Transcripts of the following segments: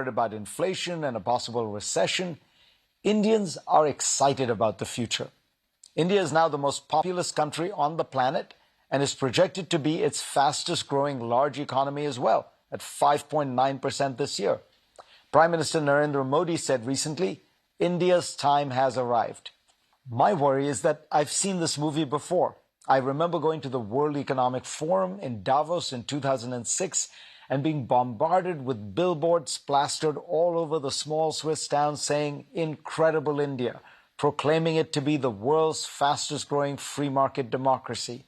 worried about inflation and a possible recession, Indians are excited about the future. India is now the most populous country on the planet and is projected to be its fastest growing large economy as well, at 5.9% this year. Prime Minister Narendra Modi said recently, India's time has arrived. My worry is that I've seen this movie before. I remember going to the World Economic Forum in Davos in 2006 and being bombarded with billboards plastered all over the small Swiss town saying, "Incredible India," proclaiming it to be the world's fastest growing free market democracy.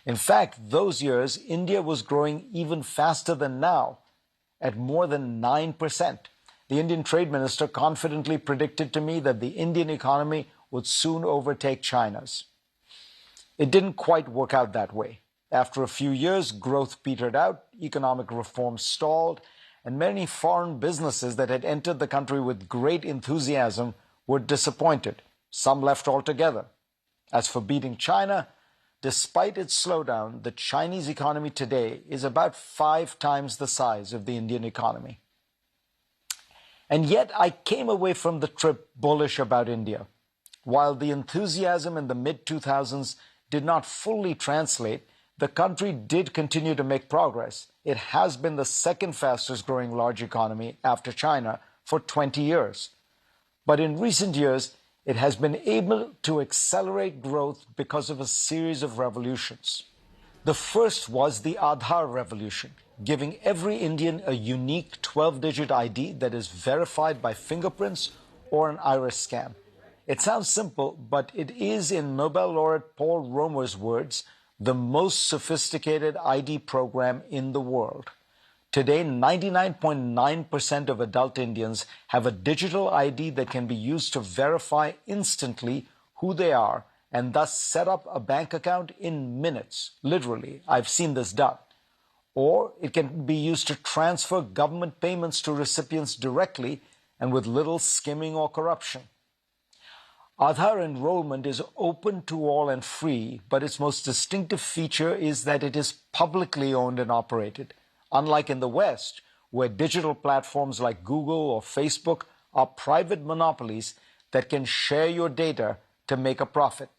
In fact, those years, India was growing even faster than now, at more than 9%. The Indian Trade Minister confidently predicted to me that the Indian economy would soon overtake China's. It didn't quite work out that way. After a few years, growth petered out, economic reforms stalled, and many foreign businesses that had entered the country with great enthusiasm were disappointed. Some left altogether. As for beating China, despite its slowdown, the Chinese economy today is about 5 times the size of the Indian economy. And yet I came away from the trip bullish about India. While the enthusiasm in the mid-2000s did not fully translate, the country did continue to make progress. It has been the second fastest growing large economy after China for 20 years. But in recent years, it has been able to accelerate growth because of a series of revolutions. The first was the Aadhaar revolution, giving every Indian a unique 12-digit ID that is verified by fingerprints or an iris scan. It sounds simple, but it is, in Nobel laureate Paul Romer's words, the most sophisticated ID program in the world. Today, 99.9% of adult Indians have a digital ID that can be used to verify instantly who they are and thus set up a bank account in minutes. Literally, I've seen this done. Or it can be used to transfer government payments to recipients directly and with little skimming or corruption. Aadhaar enrollment is open to all and free, but its most distinctive feature is that it is publicly owned and operated. Unlike in the West, where digital platforms like Google or Facebook are private monopolies that can share your data to make a profit.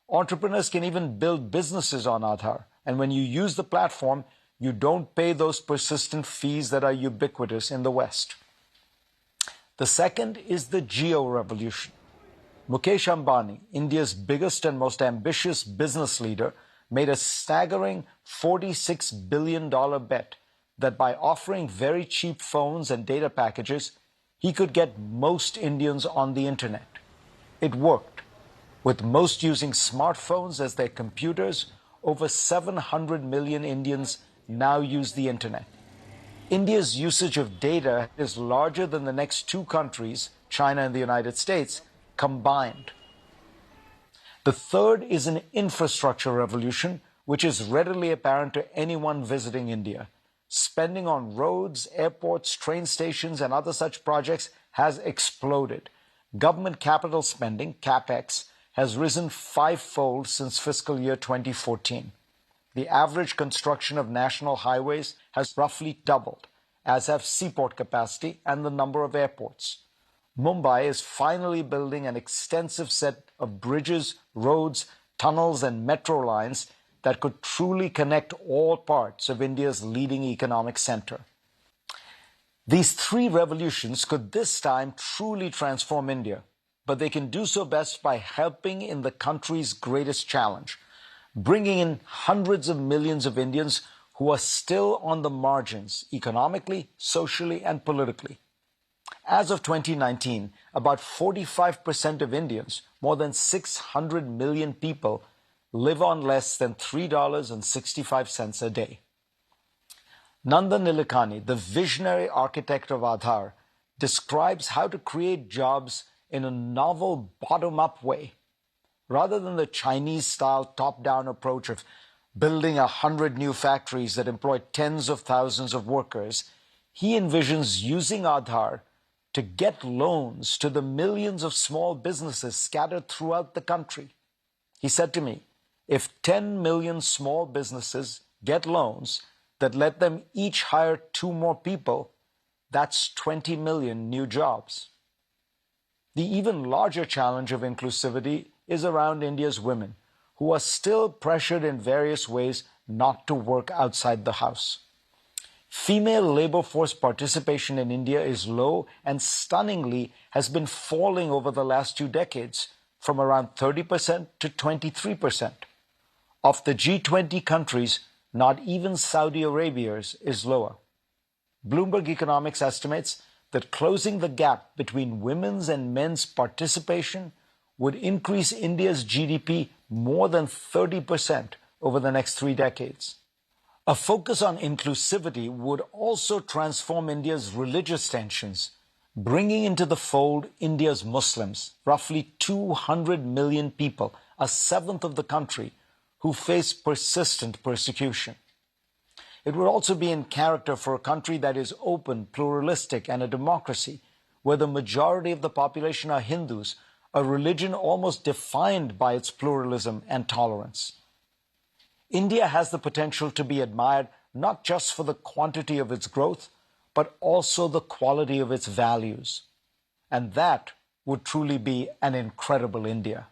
Entrepreneurs can even build businesses on Aadhaar, and when you use the platform, you don't pay those persistent fees that are ubiquitous in the West. The second is the geo-revolution. Mukesh Ambani, India's biggest and most ambitious business leader, made a staggering $46 billion bet that by offering very cheap phones and data packages, he could get most Indians on the internet. It worked. With most using smartphones as their computers, over 700 million Indians now use the internet. India's usage of data is larger than the next 2 countries, China and the United States, combined. The third is an infrastructure revolution, which is readily apparent to anyone visiting India. Spending on roads, airports, train stations, and other such projects has exploded. Government capital spending, CapEx, has risen 5-fold since fiscal year 2014. The average construction of national highways has roughly doubled, as have seaport capacity and the number of airports. Mumbai is finally building an extensive set of bridges, roads, tunnels, and metro lines that could truly connect all parts of India's leading economic center. These 3 revolutions could this time truly transform India, but they can do so best by helping in the country's greatest challenge, bringing in hundreds of millions of Indians who are still on the margins economically, socially, and politically. As of 2019, about 45% of Indians, more than 600 million people, live on less than $3.65 a day. Nandan Nilekani, the visionary architect of Aadhaar, describes how to create jobs in a novel bottom-up way. Rather than the Chinese-style top-down approach of building 100 new factories that employ tens of thousands of workers, he envisions using Aadhaar to get loans to the millions of small businesses scattered throughout the country. He said to me, if 10 million small businesses get loans that let them each hire 2 more people, That's 20 million new jobs. The even larger challenge of inclusivity is around India's women, who are still pressured in various ways not to work outside the house. Female labor force participation in India is low and stunningly has been falling over the last 2 decades, from around 30% to 23%. Of the G20 countries, not even Saudi Arabia's is lower. Bloomberg Economics estimates that closing the gap between women's and men's participation would increase India's GDP more than 30% over the next 3 decades. A focus on inclusivity would also transform India's religious tensions, bringing into the fold India's Muslims, roughly 200 million people, a seventh of the country, who face persistent persecution. It would also be in character for a country that is open, pluralistic, and a democracy, where the majority of the population are Hindus, a religion almost defined by its pluralism and tolerance. India has the potential to be admired not just for the quantity of its growth, but also the quality of its values. And that would truly be an incredible India.